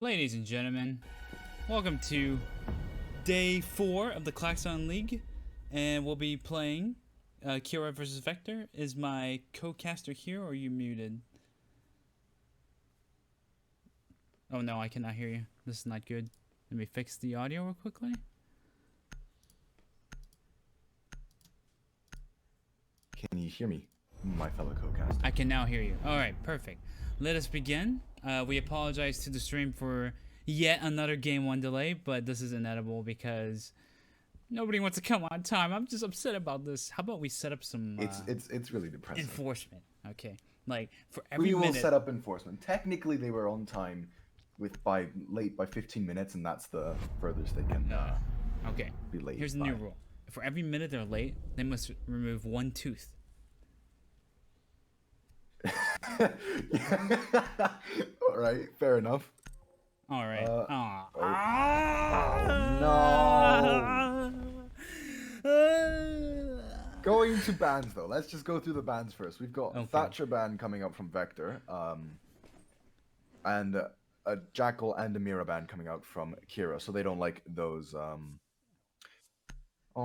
Ladies and gentlemen, welcome to day 4 of the Claxon League, and we'll be playing Kira versus Vector. Is my co-caster here, or are you muted? Oh no, I cannot hear you. This is not good. Let me fix the audio real quickly. Can you hear me, my fellow co-caster? I can now hear you. Alright, perfect. Let us begin. We apologize to the stream for yet another game 1 delay, but this is inedible because nobody wants to come on time. I'm just upset about this. How about we set up some It's really depressing. enforcement? Okay, like for every We will minute. set up enforcement. Technically, they were on time, late by 15 minutes, and that's the furthest they can Okay, be late. here's the new rule. For every minute they're late, they must remove 1 tooth. All right, fair enough. All right. No. Going to bans though. Let's just go through the bans first. We've got Thatcher ban coming up from Vector, and a Jackal and a Mira ban coming out from Kira. So they don't like those. Oh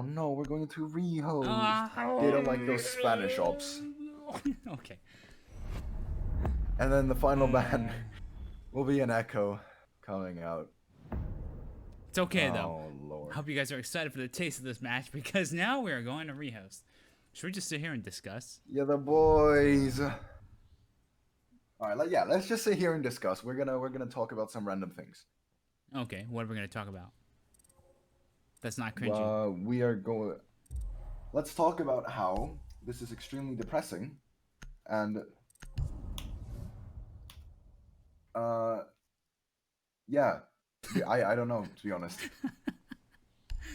no, we're going to rehost. They don't like those Spanish ops. Okay. And then the final ban will be an Echo coming out. It's okay though. Oh lord. I hope you guys are excited for the taste of this match because now we are going to rehost. Should we just sit here and discuss? Yeah, the boys. All right, let's just sit here and discuss. We're gonna talk about some random things. Okay, what are we gonna talk about? That's not cringy. We are going. Let's talk about how this is extremely depressing, and yeah, I don't know, to be honest.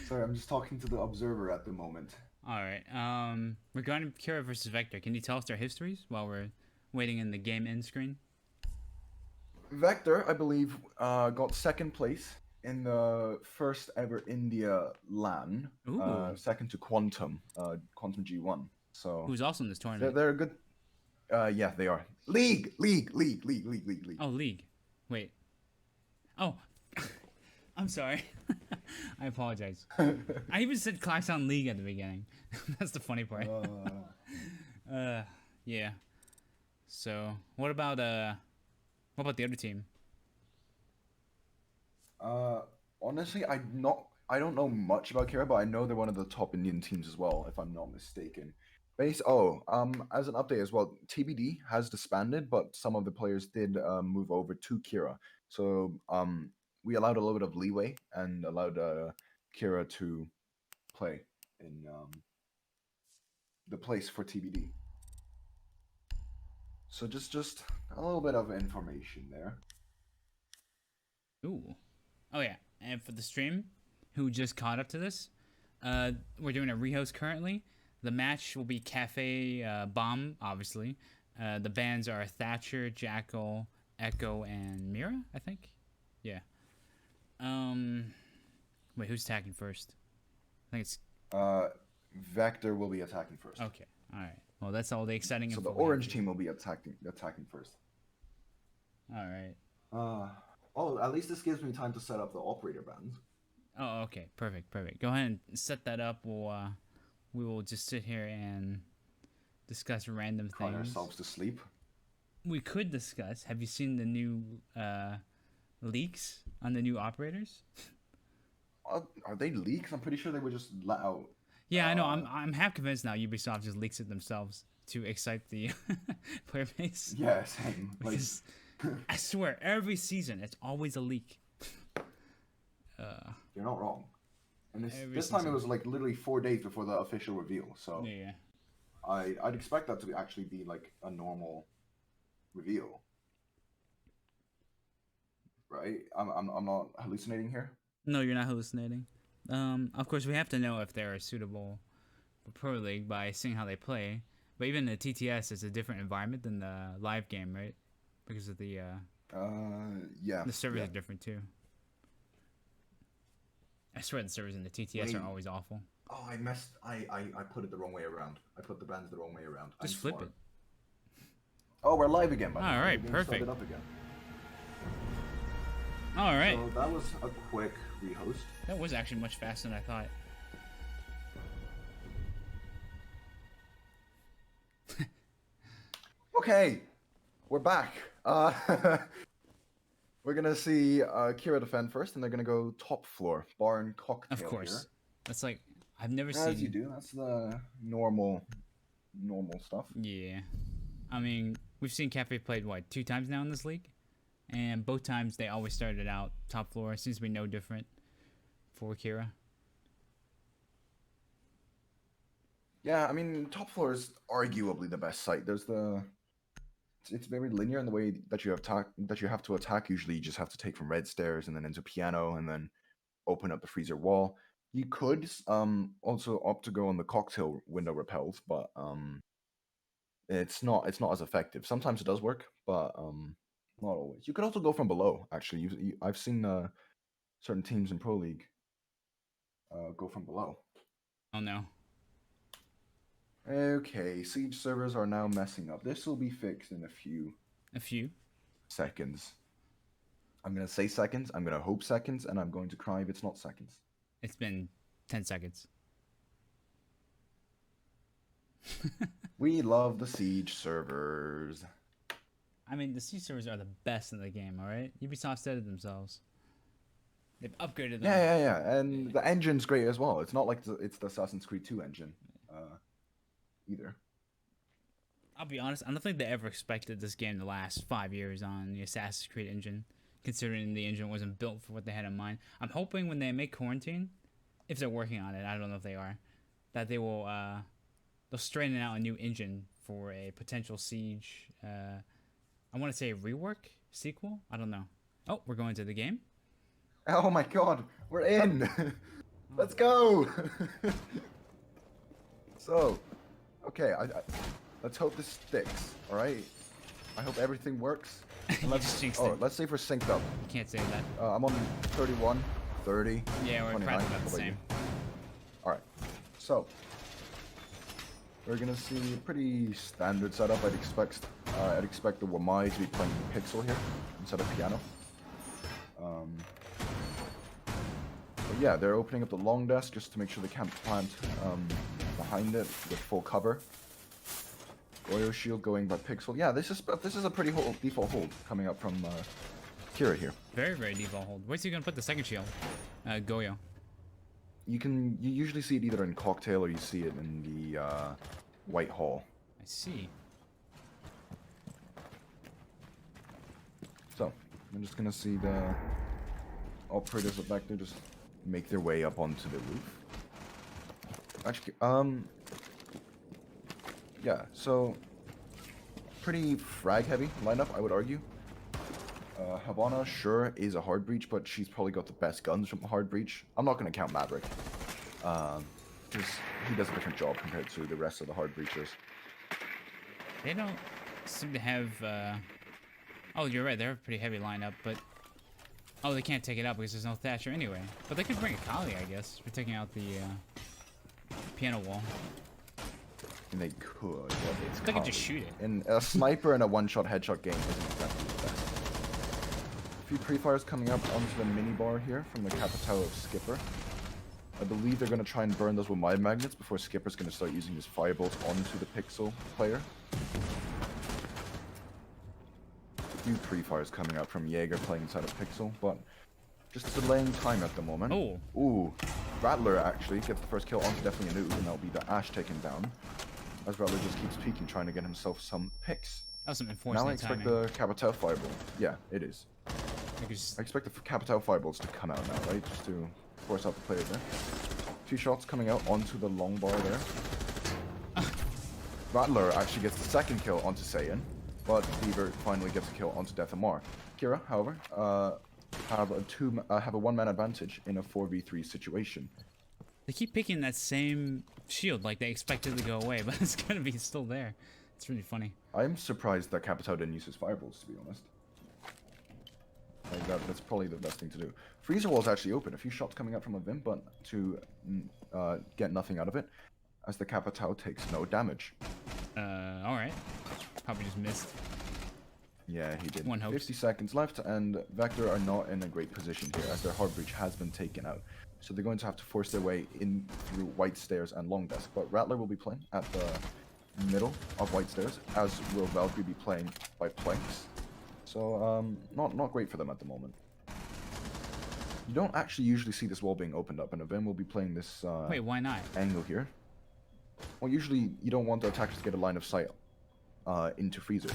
Sorry, I'm just talking to the observer at the moment. All right. Regarding Kira versus Vector, can you tell us their histories while we're waiting in the game end screen? Vector, I believe, got second place in the first ever India LAN. Second to Quantum G1. So who's also in this tournament? They're a good. Yeah, they are. League. Oh, League. Wait. Oh, I'm sorry. I apologize. I even said Claxon League at the beginning. That's the funny part. Yeah. So, what about the other team? Honestly, I don't know much about Kira, but I know they're one of the top Indian teams as well, if I'm not mistaken. As an update as well, TBD has disbanded, but some of the players did move over to Kira. So we allowed a little bit of leeway and allowed Kira to play in the place for TBD. So just a little bit of information there. Ooh. Oh yeah, and for the stream, who just caught up to this, we're doing a rehost currently. The match will be Cafe Bomb, obviously. The bans are Thatcher, Jackal, Echo, and Mira, I think. Yeah. Wait, who's attacking first? I think it's. Vector will be attacking first. Okay. All right. Well, that's all the exciting. So the orange team will be attacking first. All right. Oh, at least this gives me time to set up the operator bans. Oh, okay. Perfect. Go ahead and set that up. We will just sit here and discuss random things. Cry ourselves to sleep. We could discuss. Have you seen the new leaks on the new operators? Are they leaks? I'm pretty sure they were just let out. Yeah, I know. I'm half convinced now Ubisoft just leaks it themselves to excite the player base. Yeah, same. Like, I swear, every season it's always a leak. You're not wrong. And this time it was like literally 4 days before the official reveal. So yeah, I'd expect that to actually be like a normal reveal, right? I'm not hallucinating here. No, you're not hallucinating. Of course, we have to know if they're suitable for Pro League by seeing how they play. But even the TTS is a different environment than the live game, right? Because of the yeah, the servers are different too. I swear the servers in the TTS are always awful. Oh, I put it the wrong way around. I put the bands the wrong way around. Just flip it. Oh, we're live again, by the way. All right, perfect. Up again. All right. So that was a quick rehost. That was actually much faster than I thought. Okay, we're back. We're gonna see Kira defend first, and they're gonna go top floor, bar and cocktail Of course. here. That's like I've never As you seen. do, that's the normal stuff. Yeah. I mean, we've seen Cafe played what 2 times now in this league, and both times they always started out top floor. Seems to be no different for Kira. Yeah, I mean, top floor is arguably the best site. It's very linear in the way that you have to attack. Usually, you just have to take from red stairs and then into piano and then open up the freezer wall. You could also opt to go on the cocktail window repels, but it's not as effective. Sometimes it does work, but not always. You could also go from below. Actually, I've seen certain teams in Pro League go from below. Oh no. Okay, siege servers are now messing up. This will be fixed in a few seconds. I'm gonna say seconds. I'm gonna hope seconds, and I'm going to cry if it's not seconds. It's been 10 seconds. We love the siege servers. I mean, the siege servers are the best in the game. All right, Ubisoft said it themselves. They've upgraded them. Yeah. And the engine's great as well. It's not like it's the Assassin's Creed 2 engine, either. I'll be honest, I don't think they ever expected this game to last 5 years on the Assassin's Creed engine, considering the engine wasn't built for what they had in mind. I'm hoping when they make Quarantine, if they're working on it, I don't know if they are, that they will they'll straighten out a new engine for a potential Siege. I want to say rework sequel. I don't know. Oh, we're going to the game. Oh my god, we're in! Let's go! So, okay, let's hope this sticks, alright? I hope everything works. Let's jinxed it. Let's see if we're synced up. You can't say that. I'm on 31, 30, Yeah, we're 29. probably about the same. Alright, so, we're gonna see a pretty standard setup. I'd expect the Wamai to be playing Pixel here instead of piano. But yeah, they're opening up the long desk just to make sure they can't plant behind it with full cover. Goyo shield going by Pixel. Yeah, this is a pretty default hold coming up from Kira here. Very, very default hold. Where's he gonna put the second shield? Goyo. You usually see it either in Cocktail or you see it in the White Hall. I see. So, I'm just gonna see the operators up back there just make their way up onto the roof. Actually, yeah, so pretty frag heavy lineup, I would argue. Havana, sure, is a hard breach, but she's probably got the best guns from the hard breach. I'm not going to count Maverick, because he does a different job compared to the rest of the hard breachers. They don't seem to have. Oh, you're right. They're a pretty heavy lineup, but oh, they can't take it out because there's no Thatcher anyway. But they could bring a Kali, I guess, for taking out the piano wall. And they could. They could just shoot it. And a sniper and a one-shot headshot game isn't exactly the best. A few pre-fires coming up onto the mini-bar here from the Capitao of Skipper. I believe they're going to try and burn those with my magnets before Skipper's going to start using his firebolts onto the Pixel player. A few pre-fires coming out from Jaeger playing inside of Pixel, but just delaying time at the moment. Oh. Ooh. Rattler actually gets the first kill onto definitely a noob, and that'll be the Ash taken down. As Rattler just keeps peeking, trying to get himself some picks. That was some enforcement Now I expect timing. the Capitao fireball. Yeah, it is. I expect the Capitao fireballs to come out now, right? Just to force out the player there. A few shots coming out onto the long bar there. Rattler actually gets the second kill onto Saiyan, but Beaver finally gets a kill onto Death Amar. Kira, however, have a one-man advantage in a 4v3 situation. They keep picking that same shield, like they expect it to go away, but it's gonna be still there. It's really funny. I'm surprised that Capitao didn't use his fireballs, to be honest. Like that's probably the best thing to do. Freezer wall's actually open. A few shots coming out from a Vim, but to get nothing out of it, as the Capitao takes no damage. Alright. Probably just missed. Yeah, he did. One hopes. 50 seconds left, and Vector are not in a great position here as their hard breach has been taken out. So they're going to have to force their way in through White Stairs and Long Desk. But Rattler will be playing at the middle of White Stairs, as will Valkyrie be playing by planks. So not great for them at the moment. You don't actually usually see this wall being opened up, and Avim will be playing this Wait, why not? angle here. Well, usually you don't want the attackers to get a line of sight into Freezer.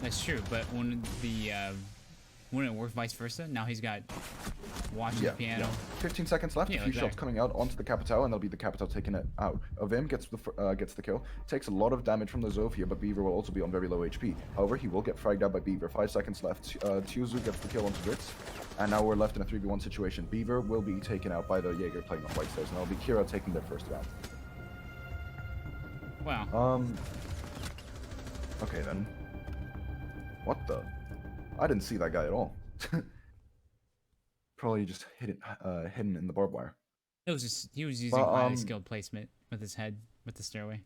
That's true, but wouldn't it work vice versa? Now he's got watching the piano. 15 seconds left. Yeah, a few shots coming out onto the Capital, and that'll be the Capital taking it out. Avim gets the kill. Takes a lot of damage from the Zofia, but Beaver will also be on very low HP. However, he will get fragged out by Beaver. 5 seconds left. Tuzu gets the kill onto Ritz. And now we're left in a 3v1 situation. Beaver will be taken out by the Jaeger playing on White Stairs, and that'll be Kira taking their first round. Wow. Okay then. What the? I didn't see that guy at all. Probably just hidden in the barbed wire. It was just he was using highly skilled placement with his head with the stairway.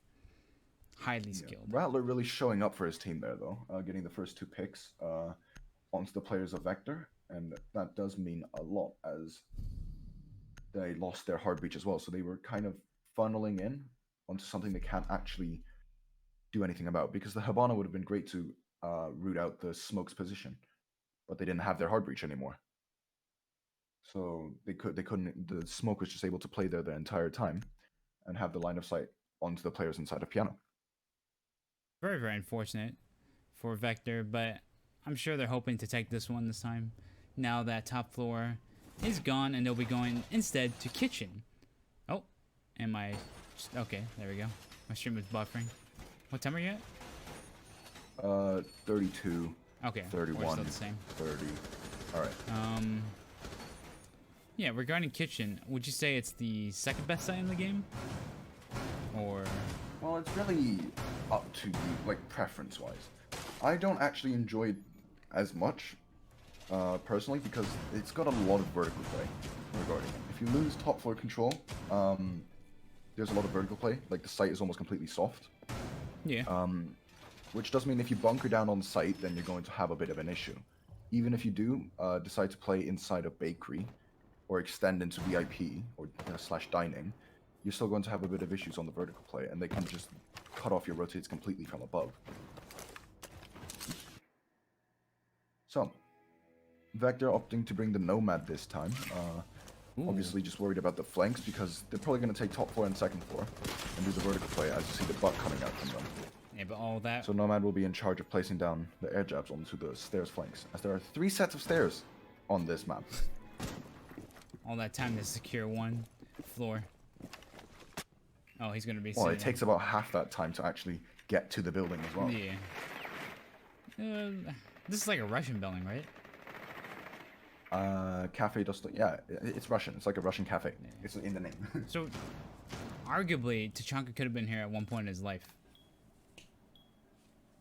Highly skilled. Rattler really showing up for his team there though, getting the first 2 picks onto the players of Vector, and that does mean a lot as they lost their hard breach as well. So they were kind of funneling in onto something they can't actually do anything about, because the Habana would have been great to root out the Smoke's position, but they didn't have their hard breach anymore. So they couldn't. The Smoke was just able to play there the entire time, and have the line of sight onto the players inside of Piano. Very, very unfortunate for Vector, but I'm sure they're hoping to take this one this time. Now that top floor is gone, and they'll be going instead to kitchen. Oh, am I? Okay, there we go. My stream was buffering. What time are you at? 32. Okay. 31. We're still the same. 30. All right. Yeah, regarding kitchen, would you say it's the second best site in the game? Or... Well, it's really up to you, like, preference-wise. I don't actually enjoy it as much, personally, because it's got a lot of vertical play regarding it. If you lose top floor control, there's a lot of vertical play. Like, the site is almost completely soft. Yeah. Which does mean if you bunker down on site, then you're going to have a bit of an issue. Even if you do decide to play inside a bakery, or extend into VIP, or slash dining, you're still going to have a bit of issues on the vertical play, and they can just cut off your rotates completely from above. So, Vector opting to bring the Nomad this time. Obviously just worried about the flanks, because they're probably going to take top floor and second floor, and do the vertical play as you see the butt coming out from them. Yeah, but all that... So Nomad will be in charge of placing down the air jabs onto the stairs flanks, as there are 3 sets of stairs on this map. All that time to secure one floor. Oh, he's gonna be. Well, it takes about half that time to actually get to the building as well. Yeah. This is like a Russian building, right? Cafe Dosto. Yeah, it's Russian. It's like a Russian cafe. Yeah. It's in the name. So, arguably, Tachanka could have been here at one point in his life.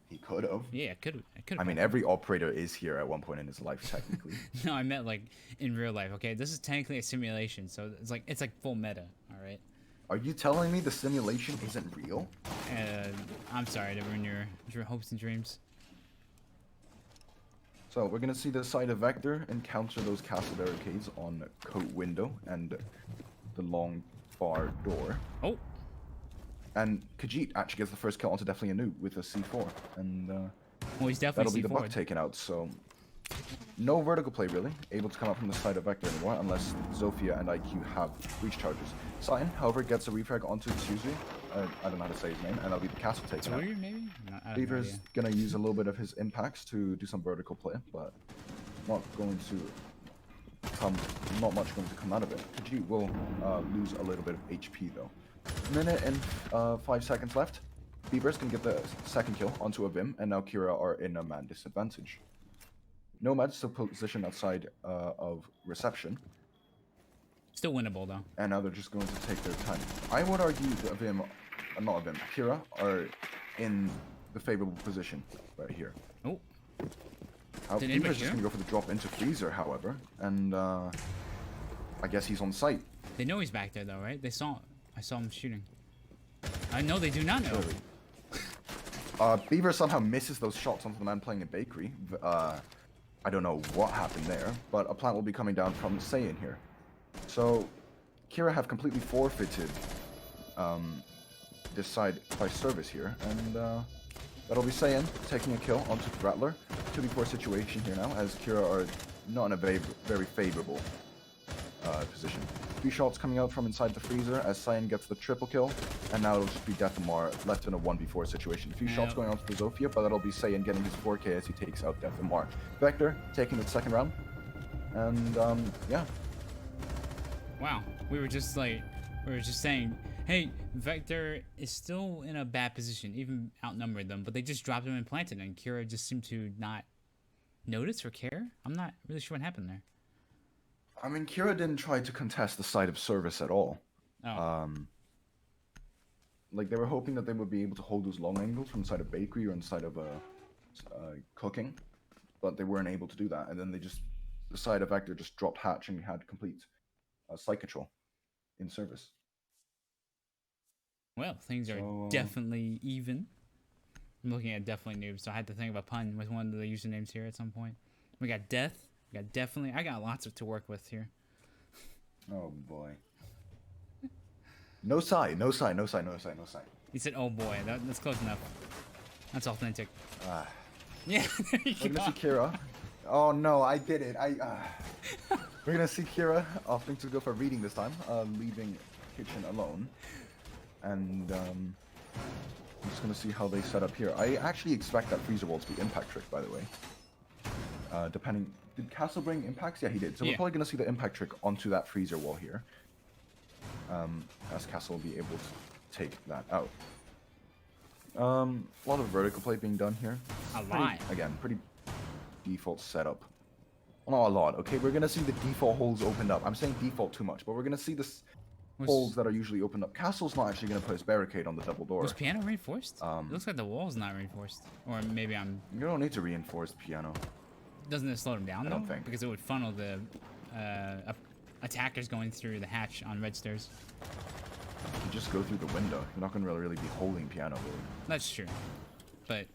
He could have. Yeah, it could have. I mean, every operator is here at one point in his life, technically. No, I meant like in real life. Okay, this is technically a simulation, so it's like full meta. All right. Are you telling me the simulation isn't real? I'm sorry to ruin your hopes and dreams. So we're gonna see the side of Vector encounter those castle barricades on coat window and the long bar door. Oh. And Khajiit actually gets the first kill onto definitely a noob with a C4, and well, he's definitely that'll be the buck taken out. So no vertical play really able to come up from the side of Vector anymore, unless Zofia and IQ have breach charges. Cyan, however, gets a refrag onto Suzu. I don't know how to say his name, and that'll be the castle taken out. Weird, maybe? Beaver's gonna use a little bit of his impacts to do some vertical play, but not much going to come out of it. Khajiit will lose a little bit of HP though. Minute and 5 seconds left. Beaver's can get the second kill onto a Vim, and now Kira are in a man disadvantage. Nomad's still positioned outside of reception. Still winnable though. And now they're just going to take their time. I would argue that Kira are in the favorable position right here. Oh. Beaver's just gonna go for the drop into Freezer, however, and I guess he's on site. They know he's back there though, right? They saw him. I saw him shooting. I know they do not know. Beaver somehow misses those shots onto the man playing in bakery. I don't know what happened there, but a plant will be coming down from Saiyan here. So, Kira have completely forfeited this side by service here, and that'll be Saiyan taking a kill onto Rattler. 2v4 situation here now, as Kira are not in a very favorable position. 3 shots coming out from inside the freezer as Saiyan gets the triple kill, and now it'll just be Deathamar left in a 1v4 situation. A few shots going on to the Zofia, but that'll be Saiyan getting his 4k as he takes out Deathamar. Vector taking the second round, and yeah. Wow, we were just saying, hey, Vector is still in a bad position, even outnumbered them, but they just dropped him and planted, and Kira just seemed to not notice or care. I'm not really sure what happened there. I mean, Kira didn't try to contest the side of service at all. Oh. Like, they were hoping that they would be able to hold those long angles from the side of bakery or inside of cooking, but they weren't able to do that, and then the side of Vector just dropped hatch and had complete site control in service. Well, things are definitely even. I'm looking at definitely noob, so I had to think of a pun with one of the usernames here at some point. We got death. We got definitely. I got lots to work with here. Oh boy. No sigh, no sigh, no sigh, no sigh, no sigh. He said, "Oh boy, that's close enough. That's authentic." Yeah. We're gonna see Kira. Oh no, I did it. We're gonna see Kira opting to go for reading this time, leaving kitchen alone, and I'm just gonna see how they set up here. I actually expect that freezer wall to be impact trick, by the way. Depending, did Castle bring impacts? Yeah, he did. So we're probably gonna see the impact trick onto that freezer wall here, as Castle will be able to take that out. A lot of vertical play being done here. A lot. Again, pretty default setup. Well, not a lot. Okay, we're gonna see the default holes opened up. I'm saying default too much, but we're gonna see this holes that are usually opened up. Castle's not actually gonna put his barricade on the double door. Was piano reinforced? It looks like the wall's not reinforced, or maybe I'm. You don't need to reinforce the piano. Doesn't it slow them down though? I don't think. Because it would funnel the attackers going through the hatch on red stairs. You just go through the window. You're not gonna really be holding piano. Really. That's true, but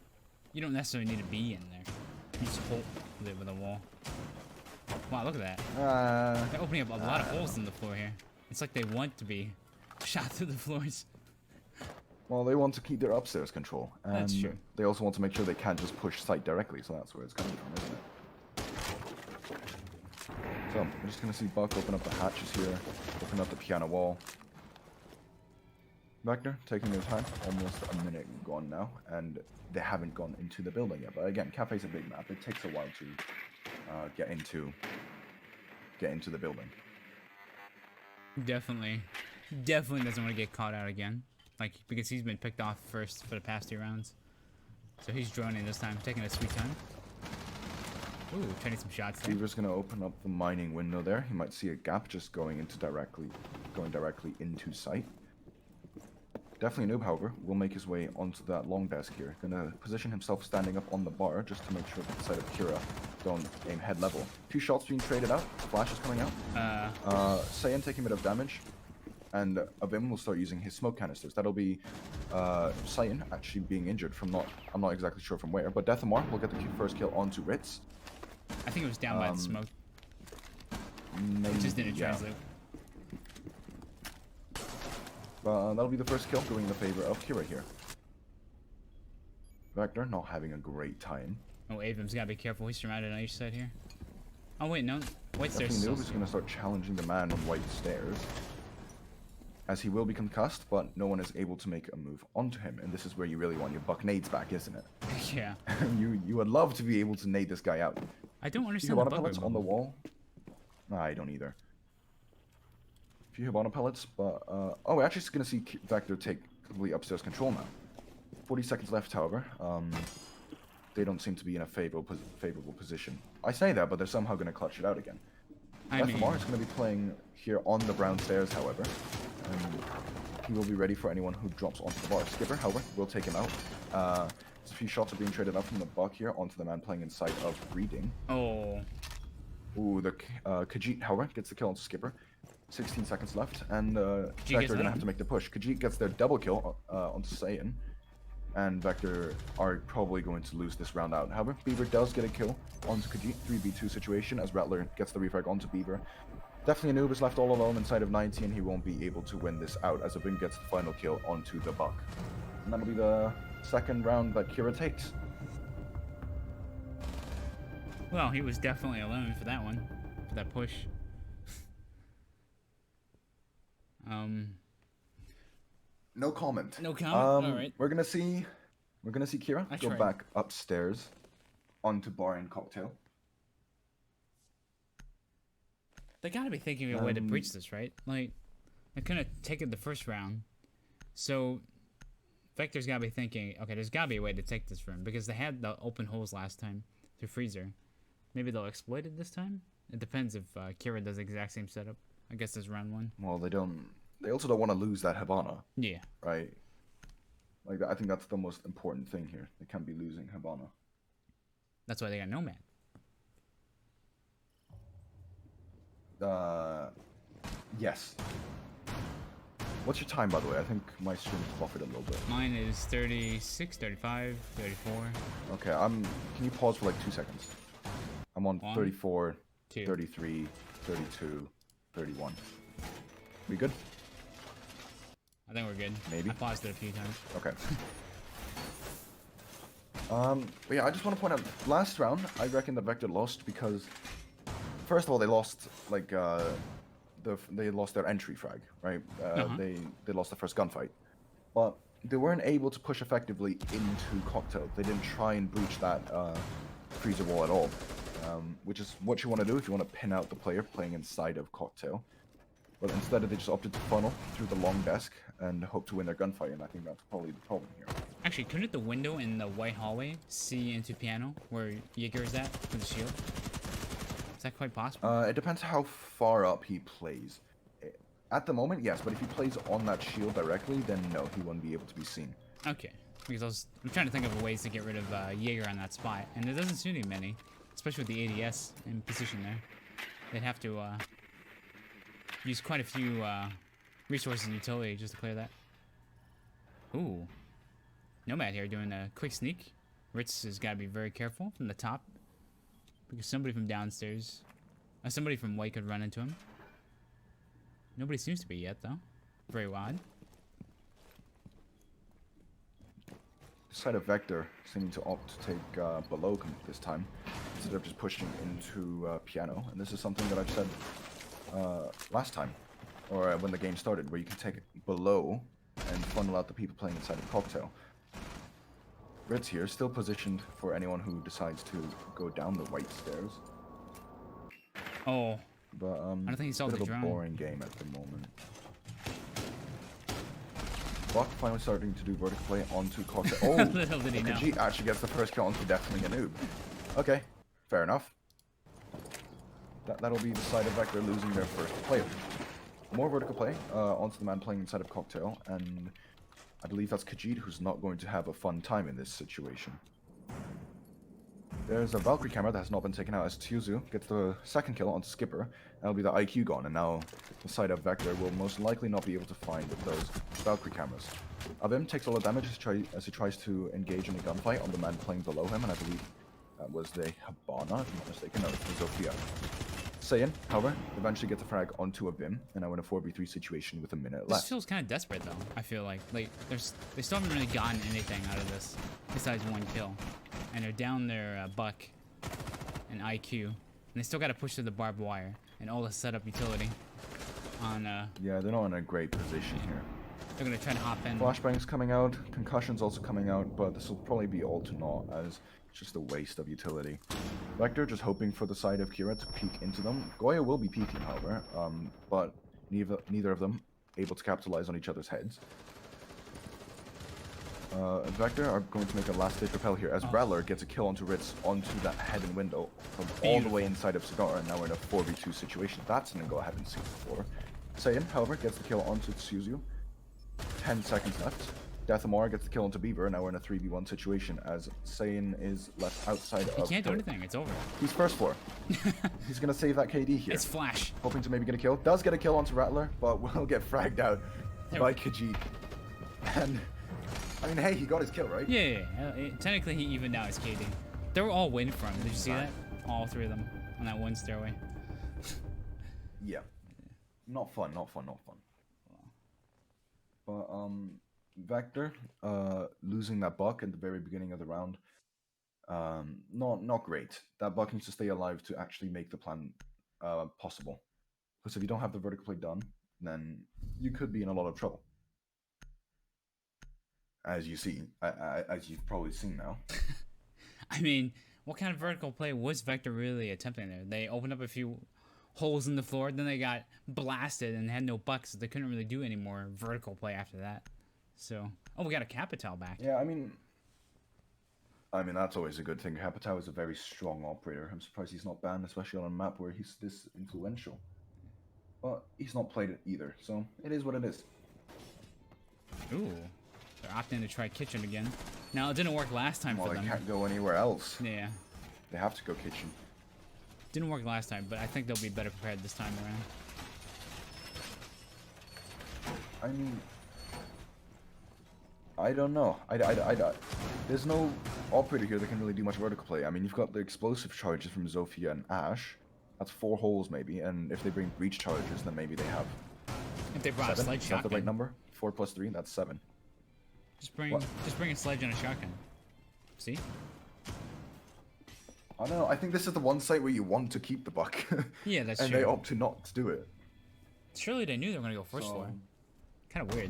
you don't necessarily need to be in there. You just hold it with a wall. Wow, look at that. They're opening up a lot of holes in the floor here. It's like they want to be shot through the floors. Well, they want to keep their upstairs control. And that's true. They also want to make sure they can't just push site directly, so that's where it's coming from, isn't it? So, we're just going to see Buck open up the hatches here, open up the piano wall. Vector taking their time, almost a minute gone now, and they haven't gone into the building yet. But again, Cafe's a big map. It takes a while to get into the building. Definitely doesn't want to get caught out again, like because he's been picked off first for the past 2 rounds. So he's droning this time, taking a sweet time. Ooh, trying some shots there. Beaver's gonna open up the mining window there. He might see a gap just going directly into sight. Definitely Noob, however, will make his way onto that long desk here. Gonna position himself standing up on the bar just to make sure that the side of Kira don't aim head level. 2 shots being traded out. Flash is coming out. Saiyan taking a bit of damage. And Avim will start using his smoke canisters. That'll be Saiyan actually being injured from I'm not exactly sure from where, but Deathamar will get the first kill onto Ritz. I think it was down by the smoke. Maybe, It just didn't translate. That'll be the first kill going in the favor of Kira here. Vector not having a great time. Oh, Avim's gotta be careful. He's surrounded on each side here. Oh wait, no. White stairs. Noob is gonna start challenging the man on white stairs, as he will be concussed, but no one is able to make a move onto him. And this is where you really want your buck nades back, isn't it? Yeah. you would love to be able to nade this guy out. I don't understand the the pellets on the wall. Nah, I don't either. Few Hibana pellets, but oh, we're actually going to see Vector take complete upstairs control now. 40 seconds left, however. They don't seem to be in a favorable position. I say that, but they're somehow going to clutch it out again. FMR is going to be playing here on the brown stairs, however. And he will be ready for anyone who drops onto the bar. Skipper, however, will take him out. A few shots are being traded out from the buck here onto the man playing inside of Reading. Oh. Ooh, the Khajiit, however, gets the kill onto Skipper. 16 seconds left, and Vector are going to have to make the push. Khajiit gets their double kill onto Saiyan, and Vector are probably going to lose this round out. However, Beaver does get a kill onto Khajiit, 3v2 situation, as Rattler gets the refrag onto Beaver. Definitely Anub is left all alone inside of 90, and he won't be able to win this out, as Avim gets the final kill onto the Buck. And that'll be the second round that Kira takes. Well, he was definitely alone for that one, for that push. No comment. No comment. All right. We're gonna see Kira go tried. back upstairs onto bar and cocktail. They gotta be thinking of a way to breach this, right? Like, they couldn't have taken the first round, so Vector's gotta be thinking, okay, there's gotta be a way to take this room because they had the open holes last time through Freezer. Maybe they'll exploit it this time. It depends if Kira does the exact same setup. I guess this round one. Well, they don't. They also don't want to lose that Havana. Yeah. Right. Like, I think that's the most important thing here. They can't be losing Havana. That's why they got Nomad. Yes. What's your time, by the way? I think my stream's buffered a little bit. Mine is 36, 35, 34. Okay, can you pause for like 2 seconds? I'm on 34, 2. 33, 32, 31. We good? I think we're good. Maybe. I paused it a few times. Okay. But yeah, I just want to point out, last round, I reckon that Vector lost because, first of all, they lost, like, they lost their entry frag, right? They lost the first gunfight. But they weren't able to push effectively into Cocktail. They didn't try and breach that freezer wall at all, which is what you want to do if you want to pin out the player playing inside of Cocktail. But instead, they just opted to funnel through the long desk and hope to win their gunfight, and I think that's probably the problem here. Actually, couldn't the window in the white hallway see into piano where Jaeger is at with the shield? Is that quite possible? It depends how far up he plays. At the moment, yes, but if he plays on that shield directly, then no, he wouldn't be able to be seen. Okay, because I'm trying to think of ways to get rid of Jaeger on that spot, and there doesn't seem to be many, especially with the ADS in position there. They'd have to use quite a few resources and utility just to clear that. Ooh. Nomad here doing a quick sneak. Ritz has got to be very careful from the top, because somebody from downstairs, somebody from white could run into him. Nobody seems to be yet, though. Very odd. Side of Vector seeming to opt to take below this time, instead of just pushing into piano. And this is something that I've said last time, or when the game started, where you can take below and funnel out the people playing inside of Cocktail. Ritz here, still positioned for anyone who decides to go down the white stairs. Oh. But I don't think he saw the drone. A boring game at the moment. Buck finally starting to do vertical play onto Cocktail. Oh, little did he know. Khajiit actually gets the first kill onto definitely a noob. Okay, fair enough. That'll be the side of Vector losing their first player. More vertical play onto the man playing inside of Cocktail, and I believe that's Khajiit who's not going to have a fun time in this situation. There's a Valkyrie camera that has not been taken out as Tsuzu gets the second kill onto Skipper. That'll be the IQ gone, and now the side of Vector will most likely not be able to find those Valkyrie cameras. Avim takes all the damage as he tries to engage in a gunfight on the man playing below him, and I believe that was the Habana, if I'm not mistaken. No, it was Zofia. Saiyan, however, eventually gets a frag onto Avim, and now in a 4v3 situation with a minute left. This feels kind of desperate, though, I feel like. They still haven't really gotten anything out of this, besides one kill. And they're down their Buck and IQ. And they still got to push through the barbed wire and all the setup utility on... Yeah, they're not in a great position here. They're going to try to hop in. Flashbang's coming out, Concussion's also coming out, but this will probably be all to naught, as it's just a waste of utility. Vector just hoping for the side of Kira to peek into them. Goya will be peeking, however, but neither of them able to capitalize on each other's heads. Vector are going to make a last-stage repel here, as Rattler gets a kill onto Ritz onto that head and window from all the way inside of Cigar, and now we're in a 4v2 situation. That's an angle I haven't seen before. Saiyan, however, gets the kill onto Tsuzu. 10 seconds left. Deathamora gets the kill onto Beaver, and now we're in a 3v1 situation, as Saiyan is left outside of... He can't do anything, it's over. He's first floor. He's going to save that KD here. It's Flash. Hoping to maybe get a kill. Does get a kill onto Rattler, but will get fragged out by Khajiit. And I mean, hey, he got his kill, right? Yeah. Technically, he evened out his KD. They were all win from. Did you see that? Exactly. All three of them on that one stairway. Yeah. Not fun. But Vector, losing that buck at the very beginning of the round, not great. That buck needs to stay alive to actually make the plan possible. Because if you don't have the vertical play done, then you could be in a lot of trouble. As you see, as you've probably seen now. I mean, what kind of vertical play was Vector really attempting there? They opened up a few holes in the floor, then they got blasted and had no bucks. So they couldn't really do any more vertical play after that. So, oh, we got a Capital back. Yeah, I mean that's always a good thing. Capital is a very strong operator. I'm surprised he's not banned, especially on a map where he's this influential. But he's not played it either, so it is what it is. Ooh, they're opting to try kitchen again. Now it didn't work last time for them. They can't go anywhere else. Yeah, They have to go kitchen. didn't work last time, but I think they'll be better prepared this time around. I mean, I don't know. There's no operator here that can really do much vertical play. I mean, you've got the explosive charges from Zofia and Ash. That's 4 holes maybe, and if they bring breach charges, then maybe they have If they brought 7. a sledge Is that the shotgun, right number? 4 plus 3, that's 7. just bring a sledge and a shotgun. See? I don't know. I think this is the one site where you want to keep the buck. Yeah, that's and true. they opt to not do it. Surely they knew they were gonna go first floor. Kind of weird.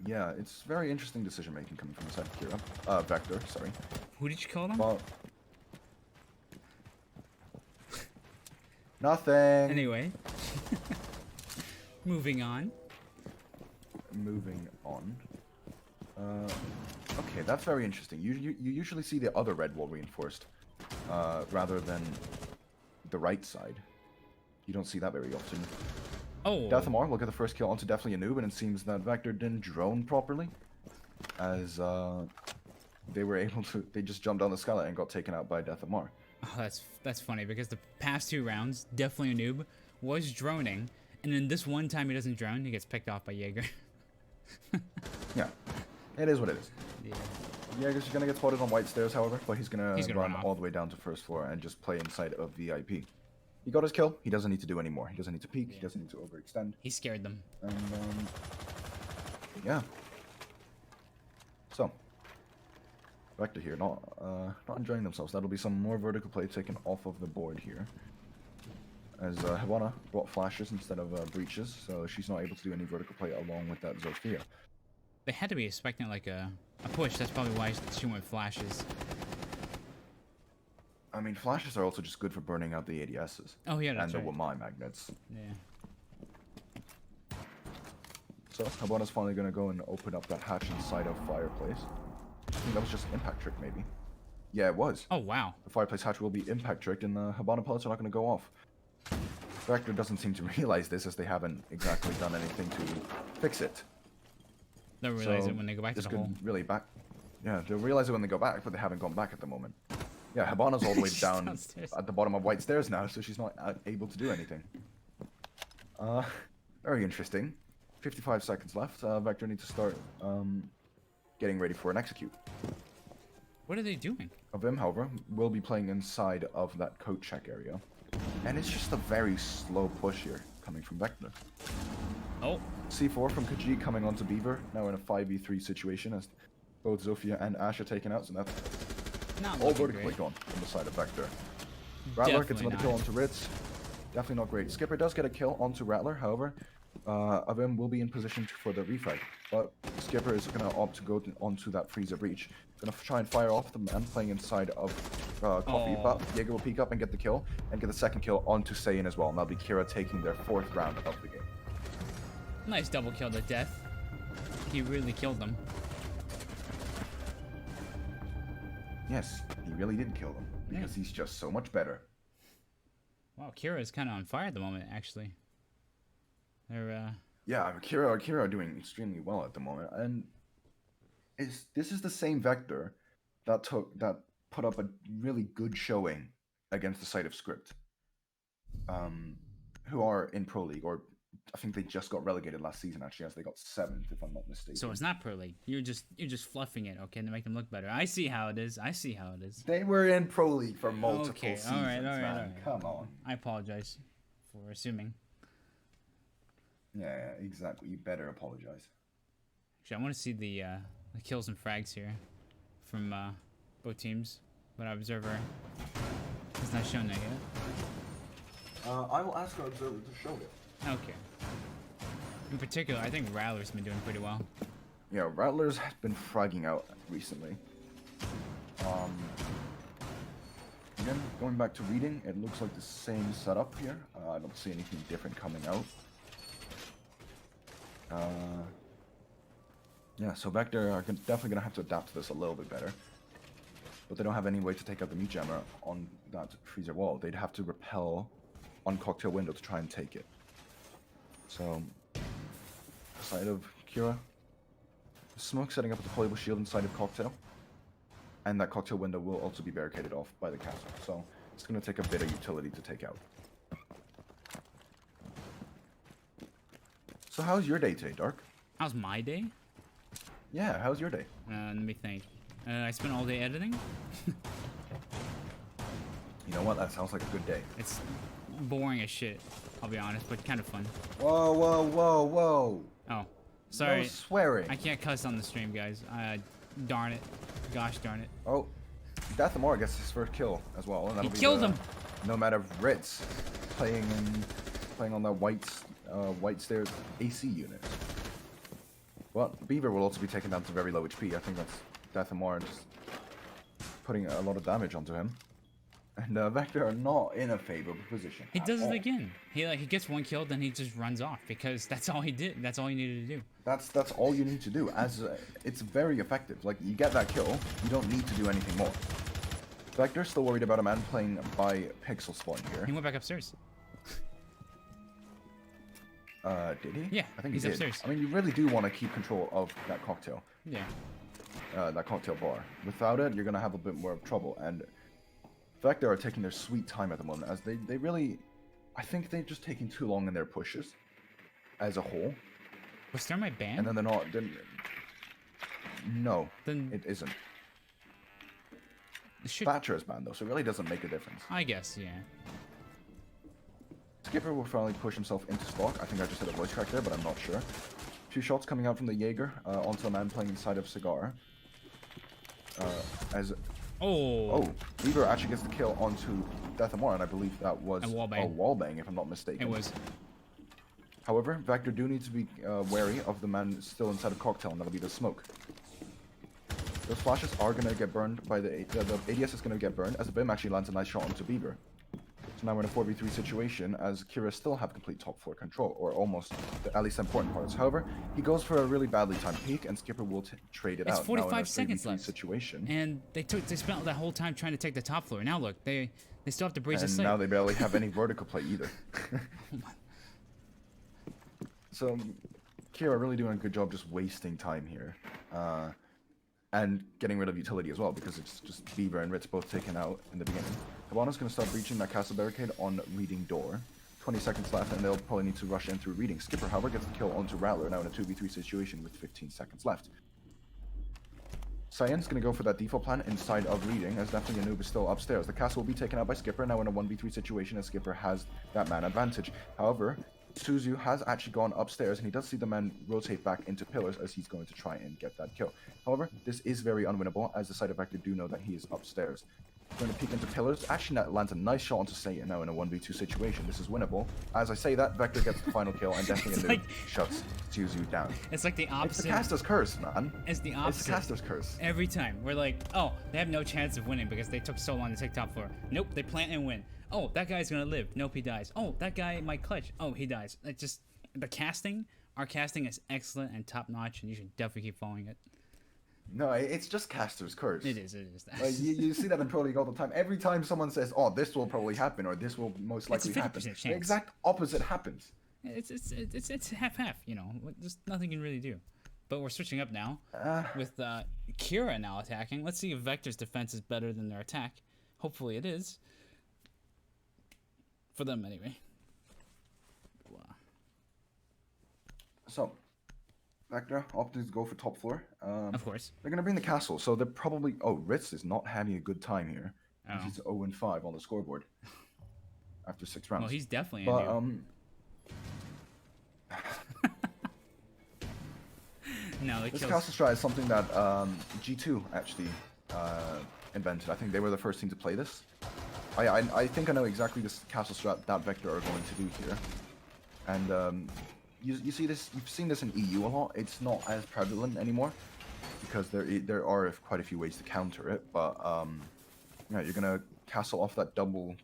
Yeah, it's very interesting decision making coming from the side of Kira. Vector, sorry. Who did you call them? But nothing. Anyway, moving on. Moving on. Okay, that's very interesting. You usually see the other red wall reinforced, rather than the right side. You don't see that very often. Oh. Deathamar, look at the first kill onto definitely a noob, and it seems that Vector didn't drone properly, as they were able to. They just jumped on the skeleton and got taken out by Deathamar. Oh, that's funny because the past 2 rounds, definitely a noob was droning, and then this one time he doesn't drone, he gets picked off by Jaeger. Yeah, it is what it is. Yeah. Jaeger's gonna get spotted on white stairs, however, but he's gonna run run off. all the way down to first floor and just play inside of VIP. He got his kill. He doesn't need to do any more. He doesn't need to peek. Yeah. He doesn't need to overextend. He scared them. And yeah. So Vector here, not enjoying themselves. That'll be some more vertical play taken off of the board here. As Havana brought flashes instead of breaches, so she's not able to do any vertical play along with that Zofia. They had to be expecting like a push. That's probably why she went flashes. I mean, flashes are also just good for burning out the ADSs. Oh yeah, that's and right. the Wamai magnets. Yeah. So Havana's finally gonna go and open up that hatch inside of fireplace. I think that was just an impact trick, maybe. Yeah, it was. Oh wow. The fireplace hatch will be impact tricked, and the Habana pellets are not going to go off. Vector doesn't seem to realize this, as they haven't exactly done anything to fix it. They'll realize it when they go back to the hole. Really back. Yeah, they'll realize it when they go back, but they haven't gone back at the moment. Yeah, Habana's all the way down downstairs. at the bottom of white stairs now, so she's not able to do anything. Very interesting. 55 seconds left. Vector needs to start getting ready for an execute. What are they doing? Avim, however, will be playing inside of that coat check area. And it's just a very slow push here, coming from Vector. Oh. C4 from Khajiit coming onto Beaver, now in a 5v3 situation as both Zofia and Ash are taken out, so that's Not all looking vertically great. gone from the side of Vector. Rattler gets Definitely another not. kill onto Ritz. Definitely not great. Skipper does get a kill onto Rattler, however, Avim will be in position for the refrag, but Skipper is going to opt to go onto that freezer breach. Going to try and fire off the man playing inside of Coffee, but Jaeger will peek up and get the kill, and get the second kill onto Saiyan as well. And that'll be Kira taking their 4th round of the game. Nice double kill to death. He really killed them. Yes, he really did kill them, because he's just so much better. Wow, Kira is kind of on fire at the moment, actually. They're, Yeah, Kira are doing extremely well at the moment, and this is the same Vector that put up a really good showing against the side of Script, who are in Pro League or I think they just got relegated last season. Actually, as they got 7th, if I'm not mistaken. So it's not Pro League. You're just fluffing it, okay, to make them look better. I see how it is. I see how it is. They were in Pro League for multiple Okay, seasons, all right. man. Come on. I apologize for assuming. Yeah, exactly. You better apologize. Actually, I want to see the kills and frags here from both teams, but our observer has not shown that yet. I will ask our observer to show it. Okay. In particular, I think Rattler's been doing pretty well. Yeah, Rattler's has been fragging out recently. Again, going back to reading, it looks like the same setup here. I don't see anything different coming out. Yeah, so Vector are definitely going to have to adapt to this a little bit better. But they don't have any way to take out the meat jammer on that freezer wall. They'd have to repel on cocktail window to try and take it. So, side of Kira, smoke setting up a deployable shield inside of cocktail. And that cocktail window will also be barricaded off by the castle. So, it's going to take a bit of utility to take out. So how's your day today, Dark? How's my day? Yeah, how's your day? Let me think. I spent all day editing. You know what? That sounds like a good day. It's boring as shit, I'll be honest, but kind of fun. Whoa, whoa, whoa, whoa. Oh, sorry. No swearing. I can't cuss on the stream, guys. Darn it. Gosh darn it. Oh, Dathomar gets his first kill as well. And He killed him. Nomad of Ritz playing on the White Stairs AC unit. Well, Beaver will also be taken down to very low HP. I think that's Dathomar just putting a lot of damage onto him. And Vector are not in a favorable position. He does it again. He gets one kill, then he just runs off because that's all he did. That's all he needed to do. That's all you need to do. It's very effective. Like, you get that kill, you don't need to do anything more. Vector's still worried about a man playing by pixel spawn here. He went back upstairs. Did he? Yeah, I think he's he did. upstairs. I mean, you really do want to keep control of that cocktail. Yeah. That cocktail bar. Without it, you're gonna have a bit more of trouble. And Vector are taking their sweet time at the moment, as they really, I think they're just taking too long in their pushes, as a whole. Was Thermite banned? And then they're not. No, then it isn't. Thatcher is banned though, so it really doesn't make a difference. I guess, yeah. Skipper will finally push himself into stock. I think I just had a voice crack there, but I'm not sure. Few shots coming out from the Jaeger onto a man playing inside of Cigar. Oh, Beaver actually gets the kill onto Dathomar, and I believe that was a wallbang, if I'm not mistaken. It was. However, Vector do need to be wary of the man still inside of Cocktail, and that'll be the smoke. Those flashes are going to get burned by the ADS is going to get burned, as the BIM actually lands a nice shot onto Beaver. So now we're in a 4v3 situation, as Kira still have complete top floor control, or almost, at least important parts. However, he goes for a really badly timed peek, and Skipper will trade it out. It's 45 seconds left. Situation. And they spent that whole time trying to take the top floor. Now look, they still have to breeze the site. And now they barely have any vertical play either. So, Kira really doing a good job just wasting time here. And getting rid of utility as well, because it's just Beaver and Ritz both taken out in the beginning. Habana's going to start breaching that castle barricade on Reading Door. 20 seconds left, and they'll probably need to rush in through Reading. Skipper, however, gets the kill onto Rattler, now in a 2v3 situation with 15 seconds left. Cyan's going to go for that default plan inside of Reading, as definitely Anub is still upstairs. The castle will be taken out by Skipper, now in a 1v3 situation, as Skipper has that man advantage. However, Suzu has actually gone upstairs, and he does see the man rotate back into pillars as he's going to try and get that kill. However, this is very unwinnable, as the side of Vector do know that he is upstairs. Going to peek into pillars. Actually, that lands a nice shot onto Satan now in a 1v2 situation. This is winnable. As I say that, Vector gets the final kill, and definitely shuts Suzu down. It's like the opposite. It's the caster's curse, man. It's the opposite. It's the caster's curse. Every time. We're like, oh, they have no chance of winning because they took so long to take top floor. Nope, they plant and win. Oh, that guy's going to live. Nope, he dies. Oh, that guy might clutch. Oh, he dies. It's just... The casting, our casting is excellent and top notch, and you should definitely keep following it. No, it's just caster's curse. It is. Like, you see that in Pro League all the time. Every time someone says, "Oh, this will probably happen," or "This will most likely happen," chance. The exact opposite happens. It's half. You know, just nothing you can really do. But we're switching up now with Kira now attacking. Let's see if Vector's defense is better than their attack. Hopefully, it is. For them, anyway. So, Vector opting to go for top floor. Of course. They're gonna bring the castle, so they're probably. Oh, Ritz is not having a good time here. Oh. He's 0-5 on the scoreboard after 6 rounds. Well, he's definitely a But noob. No, this castle strat is something that G2 actually invented. I think they were the first team to play this. I think I know exactly this castle strat that Vector are going to do here. And you see this, you've seen this in EU a lot. It's not as prevalent anymore because there are quite a few ways to counter it. But yeah, you're gonna castle off that double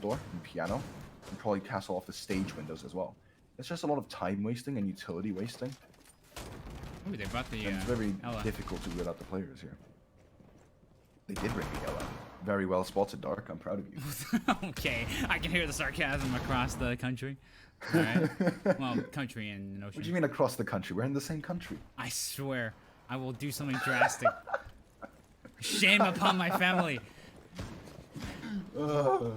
door and piano, and probably castle off the stage windows as well. It's just a lot of time wasting and utility wasting. Ooh, they brought the. It's very Ella. difficult to reel out the players here. They did bring the Ella. Very well spotted, Dark. I'm proud of you. Okay, I can hear the sarcasm across the country. All right. Well, country and ocean. What do you mean across the country? We're in the same country. I swear, I will do something drastic. Shame upon my family. Well,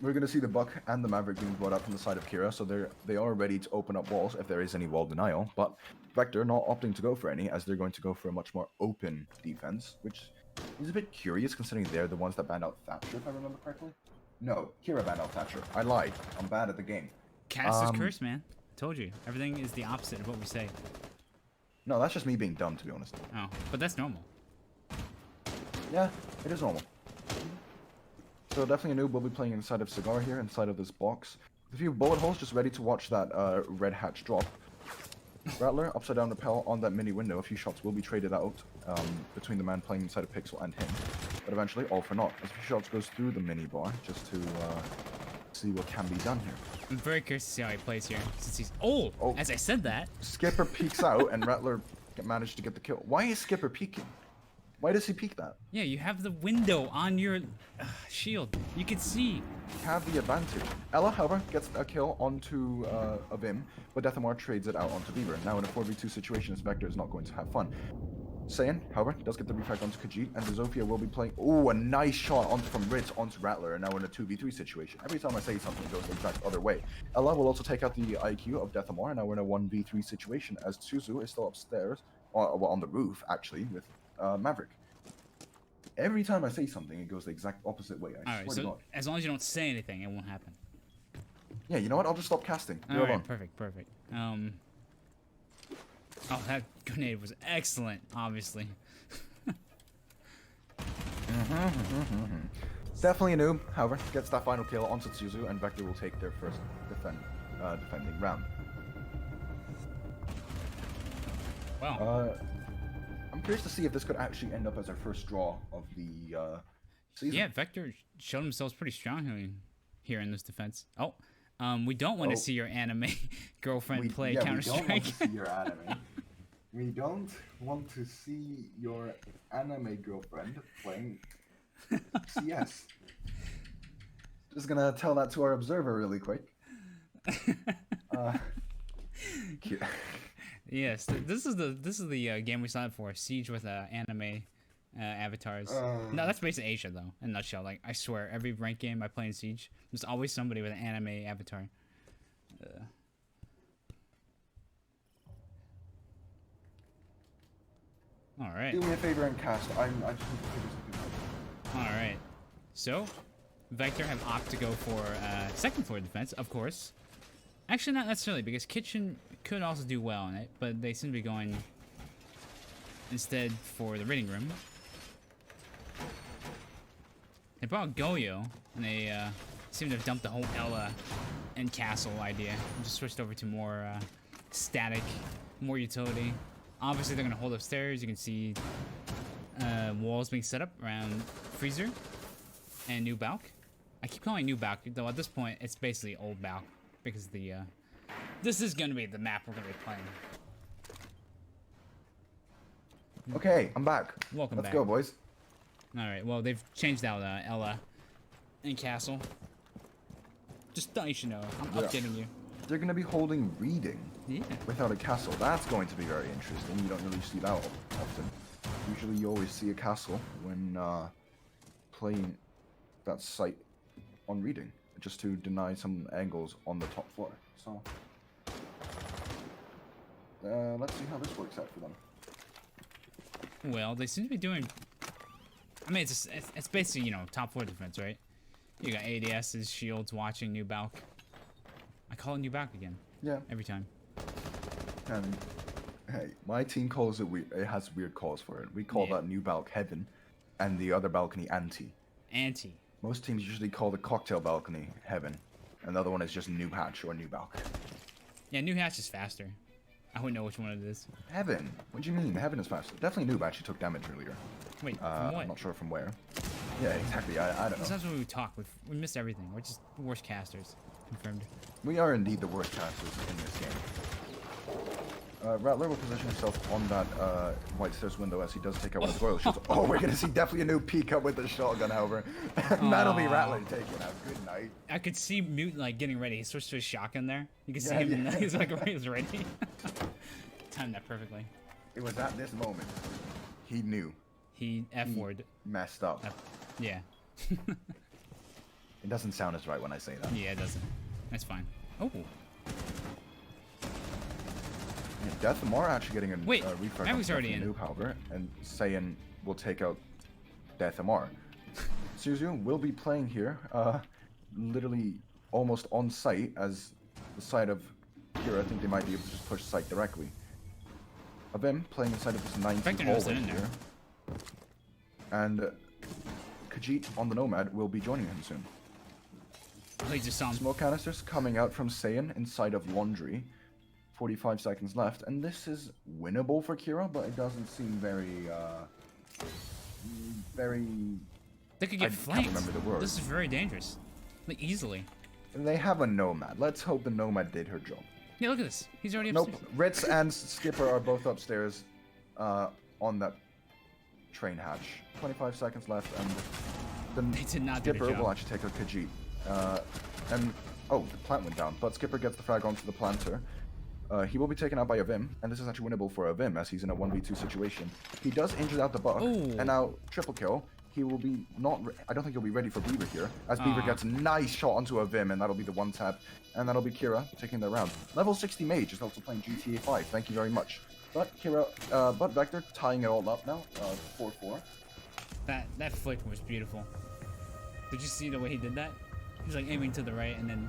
we're gonna see the Buck and the Maverick being brought up from the side of Kira, so they are ready to open up walls if there is any wall denial. But Vector not opting to go for any, as they're going to go for a much more open defense, which is a bit curious considering they're the ones that banned out Thatcher, if I remember correctly. No, Kira banned out Thatcher. I lied. I'm bad at the game. Cast is cursed, man. Told you. Everything is the opposite of what we say. No, that's just me being dumb, to be honest. Oh, but that's normal. Yeah, it is normal. So definitely a noob will be playing inside of Cigar here, inside of this box. A few bullet holes just ready to watch that red hatch drop. Rattler, upside down rappel on that mini window. A few shots will be traded out between the man playing inside of Pixel and him. But eventually, all for naught. As a few shots goes through the mini bar just to see what can be done here. I'm very curious to see how he plays here, since he's... Oh! As I said that... Skipper peeks out and Rattler managed to get the kill. Why is Skipper peeking? Why does he peek that? Yeah, you have the window on your shield. You can see. Have the advantage. Ella, however, gets a kill onto a Vim, but Deathamar trades it out onto Beaver. Now in a 4v2 situation, this Vector is not going to have fun. Saiyan, however, does get the refract onto Khajiit, and the Zofia will be playing... Oh, a nice shot from Ritz onto Rattler, and now we're in a 2v3 situation. Every time I say something, it goes the exact other way. Ella will also take out the IQ of Deathamar, and now we're in a 1v3 situation, as Suzu is still upstairs, or well, on the roof, actually, with Maverick. Every time I say something, it goes the exact opposite way. I swear to God. As long as you don't say anything, it won't happen. Yeah, you know what? I'll just stop casting. Alright, perfect. Oh, that grenade was excellent, obviously. Definitely a noob, however, gets that final kill onto Suzu, and Vector will take their first defending round. Wow. I'm curious to see if this could actually end up as our first draw of the season. Yeah, Vector showed themselves pretty strong here in this defense. Oh, we don't want to see your anime girlfriend play Counter-Strike. We don't want to see your anime girlfriend playing CS. Just gonna tell that to our observer really quick. Yes, this is the game we signed for. Siege with anime avatars. No, that's based in Asia though. In a nutshell, like I swear, every ranked game I play in Siege, there's always somebody with an anime avatar. All right. Do me a favor and cast. I just need to figure something out. All right. So, Vector have opted to go for second floor defense, of course. Actually, not necessarily, because Kitchen could also do well in it, but they seem to be going instead for the reading room. They brought Goyo, and they seem to have dumped the whole Ella and Castle idea and just switched over to more static, more utility. Obviously, they're going to hold upstairs. You can see walls being set up around Freezer and New Balk. I keep calling it New Balk, though at this point, it's basically Old Balk, because the this is going to be the map we're going to be playing. Okay, I'm back. Welcome back. Let's go, boys. All right. Well, they've changed out Ella and Castle. Just thought you should know. I'm updating you. They're going to be holding reading without a castle. That's going to be very interesting. You don't really see that often. Usually you always see a castle when playing that site on reading, just to deny some angles on the top floor. So let's see how this works out for them. Well, they seem to be doing. I mean, it's basically, you know, top 4 defense, right? You got ADSs, shields, watching, new balk. I call it new balk again. Yeah. Every time. And hey, my team calls it weird. It has weird calls for it. We call that new balk heaven, and the other balcony anti. Anti. Most teams usually call the cocktail balcony heaven, and the other one is just new hatch or new balk. Yeah, new hatch is faster. I wouldn't know which one it is. Heaven? What do you mean? Heaven is faster. Definitely noob actually took damage earlier. Wait, from what? I'm not sure from where. Yeah, exactly. I don't know. Sometimes when we talk, we miss everything. We're just worst casters. Confirmed. We are indeed the worst casters in this game. Rattler will position himself on that white stairs window as he does take out one of the royal shields. Oh, we're going to see definitely a new peek up with the shotgun, however. That'll be Rattler taking out. Good night. I could see Mute like getting ready. He switched to a shotgun there. You can see him. He's like, he was ready. Timed that perfectly. It was at this moment he knew. He F-word. Messed up. Yeah. It doesn't sound as right when I say that. Yeah, it doesn't. That's fine. Oh. Yeah, Death and Mar actually getting a refresh. Mavericks already in. Noob, however, and Saiyan will take out Death and Mar. Suzu will be playing here, literally almost on site as the side of Kira. I think they might be able to just push site directly. Abim playing inside of this 19 hallway here. And Khajiit on the Nomad will be joining him soon. Smoke canisters coming out from Saiyan inside of Laundry. 45 seconds left, and this is winnable for Kira, but it doesn't seem very. They could get flanked. Can't remember the word. This is very dangerous. Like, easily. They have a Nomad. Let's hope the Nomad did her job. Yeah, look at this. He's already upstairs. Nope. Ritz and Skipper are both upstairs on that train hatch. 25 seconds left, and they did not Skipper do the job. will actually take out Khajiit. And oh, the plant went down, but Skipper gets the frag onto the planter. He will be taken out by Avim, and this is actually winnable for Avim as he's in a 1v2 situation. He does injure out the buck, and now triple kill. He will be not. I don't think he'll be ready for Beaver here, as Beaver gets a nice shot onto Avim, and that'll be the one tap, and that'll be Kira taking the round. Level 60 Mage is also playing GTA 5. Thank you very much. But Kira, but Vector tying it all up now, 4-4. That flick was beautiful. Did you see the way he did that? He's like aiming to the right, and then.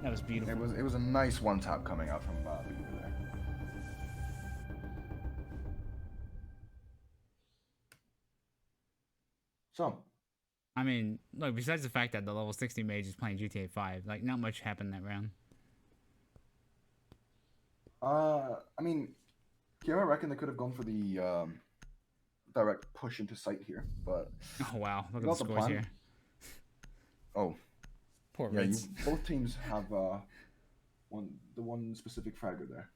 That was beautiful. It was a nice one tap coming out from Beaver there. So, I mean, look, besides the fact that the level 60 mage is playing GTA 5, like, not much happened that round. I mean, here I reckon they could have gone for the direct push into sight here, but... Oh, wow. Look at the scores here. Oh. Poor Ritz. Both teams have the one specific fragger there.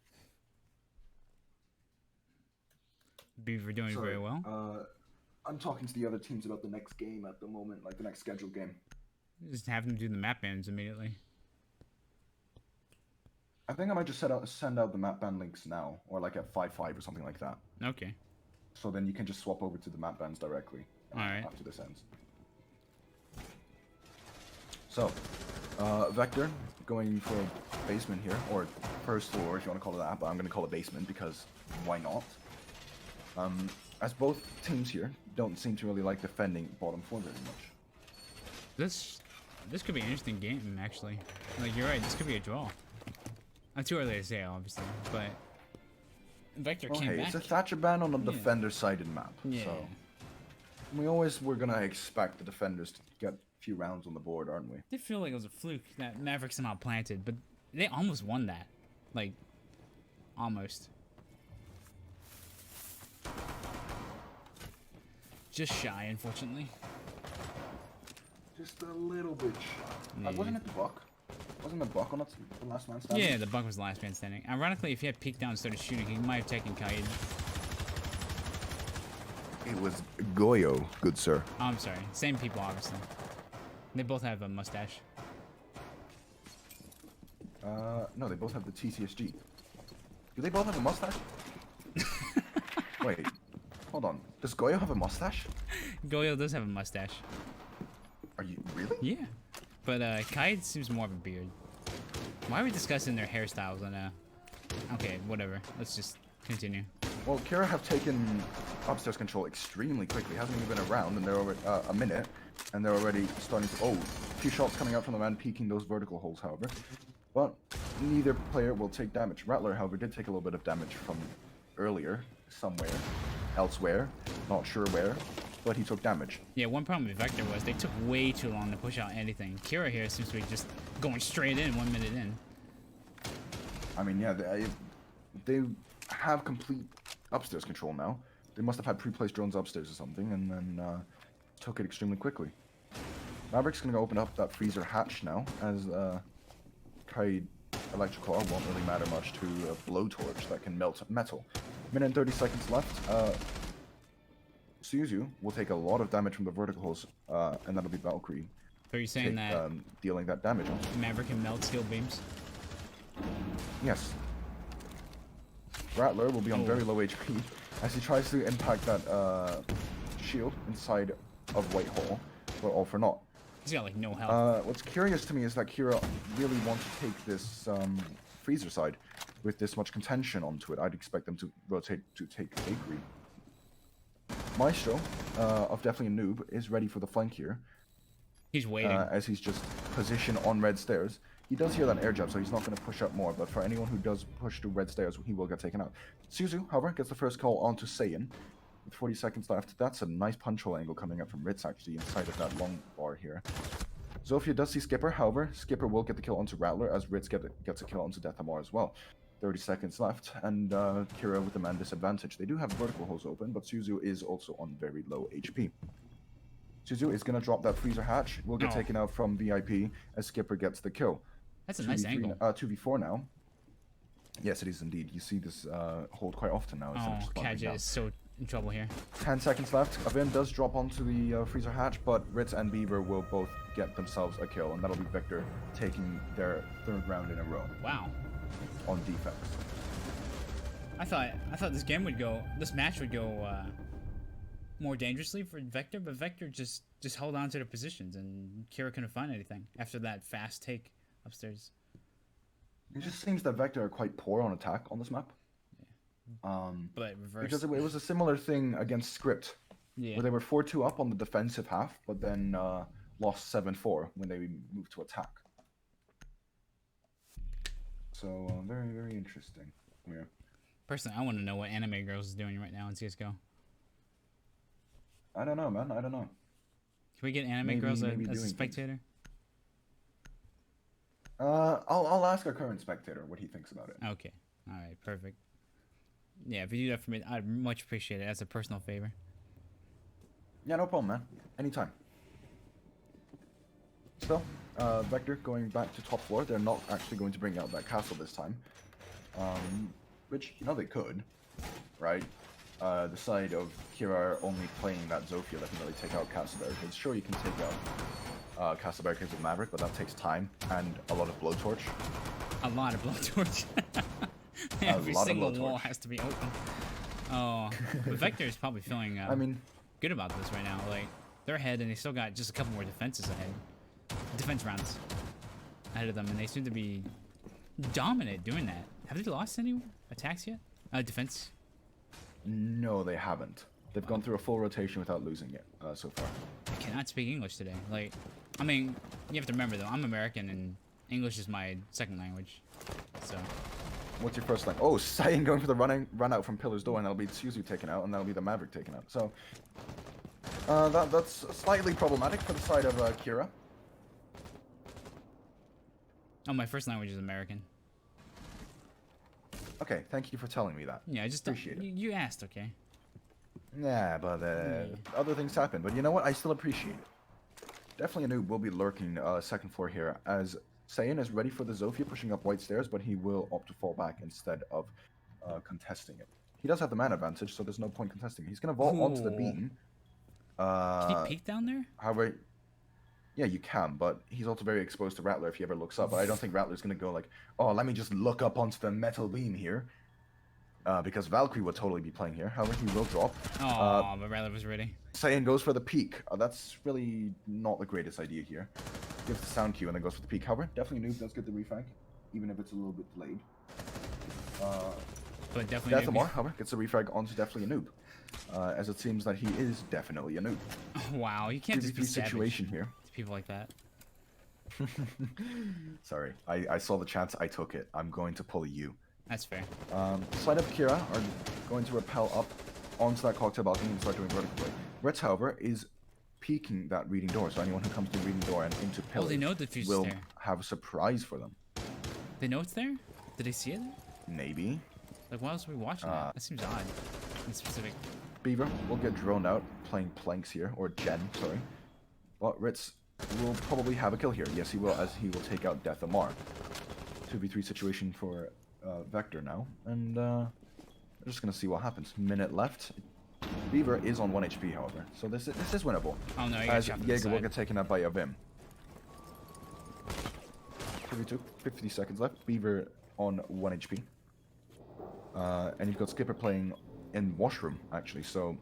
Beaver doing very well. I'm talking to the other teams about the next game at the moment, like the next scheduled game. Just have them do the map bans immediately. I think I might just send out the map ban links now, or like at 5-5 or something like that. Okay. So then you can just swap over to the map bans directly after this ends. So, Vector going for basement here, or first floor if you want to call it that, but I'm going to call it basement because why not? As both teams here don't seem to really like defending bottom floor very much. This could be an interesting game, actually. Like, you're right, this could be a draw. Not too early to say, obviously, but Vector came back. It's a Thatcher ban on a defender-sided map, so we're gonna expect the defenders to get a few rounds on the board, aren't we? I did feel like it was a fluke that Maverick somehow planted, but they almost won that. Like, almost. Just shy, unfortunately. Just a little bit shy. Yeah. Wasn't it the Buck? Wasn't the Buck on the last man standing? Yeah, the Buck was the last man standing. Ironically, if he had peeked down and started shooting, he might have taken Kaid. It was Goyo, good sir. Oh, I'm sorry. Same people, obviously. They both have a mustache. No, they both have the TCSG. Do they both have a mustache? Wait, hold on. Does Goyo have a mustache? Goyo does have a mustache. Are you really? Yeah. But Kaid seems more of a beard. Why are we discussing their hairstyles on Okay, whatever. Let's just continue. Well, Kira have taken upstairs control extremely quickly. Hasn't even been around, and they're already a minute, and they're already starting to. Oh, a few shots coming out from the man, peeking those vertical holes. However, but neither player will take damage. Rattler, however, did take a little bit of damage from earlier, somewhere, elsewhere, not sure where, but he took damage. Yeah, one problem with Vector was they took way too long to push out anything. Kira here seems to be just going straight in 1 minute in. I mean, yeah, they have complete upstairs control now. They must have had pre-placed drones upstairs or something, and then took it extremely quickly. Maverick's gonna go open up that freezer hatch now, as carried electrical won't really matter much to a blowtorch that can melt metal. Minute and 30 seconds left. Suzu will take a lot of damage from the vertical holes, and that'll be Valkyrie. So you're saying that dealing that damage. Maverick can melt steel beams? Yes. Rattler will be on very low HP as he tries to impact that shield inside of White Hole, but all for naught. He's got like no health. What's curious to me is that Kira really wants to take this freezer side with this much contention onto it. I'd expect them to rotate to take Bakery. Maestro, of definitely a noob, is ready for the flank here. He's waiting. As he's just positioned on red stairs. He does hear that air jab, so he's not going to push up more, but for anyone who does push to red stairs, he will get taken out. Suzu, however, gets the first call onto Saiyan. With 40 seconds left, that's a nice punch hole angle coming up from Ritz, actually, inside of that long bar here. Zofia does see Skipper, however, Skipper will get the kill onto Rattler, as Ritz gets a kill onto Deathamar as well. 30 seconds left, and Kira with the man disadvantage. They do have vertical holes open, but Suzu is also on very low HP. Suzu is going to drop that freezer hatch, will get taken out from VIP, as Skipper gets the kill. That's a nice angle. 2v4 now. Yes, it is indeed. You see this hold quite often now. Kaja is so in trouble here. 10 seconds left. Avin does drop onto the freezer hatch, but Ritz and Beaver will both get themselves a kill, and that'll be Victor taking their third round in a row. Wow. On defense. I thought this match would go more dangerously for Vector, but Vector just held on to their positions, and Kira couldn't find anything after that fast take upstairs. It just seems that Vector are quite poor on attack on this map. Yeah. But reverse. Because it was a similar thing against Script, where they were 4-2 up on the defensive half, but then lost 7-4 when they moved to attack. So very, very interesting. Yeah. Personally, I want to know what Anime Girls is doing right now in CS:GO. I don't know, man. I don't know. Can we get Anime Girls as a spectator? I'll ask our current spectator what he thinks about it. Okay. All right. Perfect. Yeah, if you do that for me, I'd much appreciate it as a personal favor. Yeah, no problem, man. Anytime. Still, Vector going back to top floor. They're not actually going to bring out that castle this time. Which, they could, right? The side of Kira only playing that Zofia that can really take out castle barricades. Sure, you can take out castle barricades with Maverick, but that takes time and a lot of blowtorch. A lot of blowtorch. Every single wall has to be open. Oh, but Vector is probably feeling good about this right now. Like, they're ahead, and they still got just a couple more defenses ahead. Defense rounds ahead of them, and they seem to be dominant doing that. Have they lost any attacks yet? Defense? No, they haven't. They've gone through a full rotation without losing it so far. I cannot speak English today. Like, I mean, you have to remember though, I'm American and English is my second language. So. What's your first language? Oh, Saiyan going for the run out from Pillar's Door, and that'll be Suzu taken out, and that'll be the Maverick taken out. So, that's slightly problematic for the side of Kira. Oh, my first language is American. Okay, thank you for telling me that. Yeah, I just appreciate it. You asked, okay? Yeah, but other things happen. But you know what? I still appreciate it. Definitely a noob will be lurking second floor here, as Saiyan is ready for the Zofia pushing up white stairs, but he will opt to fall back instead of contesting it. He does have the man advantage, so there's no point contesting it. He's going to vault onto the beam. Can he peek down there? However, yeah, you can, but he's also very exposed to Rattler if he ever looks up. But I don't think Rattler's going to go like, oh, let me just look up onto the metal beam here. Because Valkyrie will totally be playing here. However, he will drop. Oh, but Rattler was ready. Saiyan goes for the peek. That's really not the greatest idea here. Gives the sound cue and then goes for the peek. However, definitely Noob does get the refrag, even if it's a little bit delayed. But definitely Death noob. Amar, however, gets a refrag onto definitely a noob. As it seems that he is definitely a noob. Wow, you can't just be 2v3 savage situation here. to people like that. Sorry, I saw the chance, I took it. I'm going to pull you. That's fair. Slide up Kira are going to rappel up onto that cocktail balcony and start doing vertical play. Ritz, however, is peeking that reading door, so anyone who comes to the reading door and into Oh, they pillage know the fuse is will there. have a surprise for them. They know it's there? Did they see it? Maybe. Like, why else are we watching that? That seems odd. In specific. Beaver will get droned out playing planks here, or Jen, sorry. But Ritz will probably have a kill here. Yes, he will, as he will take out Death Amar. 2v3 situation for Vector now, and we're just gonna see what happens. Minute left. Beaver is on 1 HP, however, so this is winnable. Oh no, you got As shot from the Jaeger will side. get taken out by Avim. 2v2, 50 seconds left. Beaver on 1 HP. And you've got Skipper playing in washroom, actually, so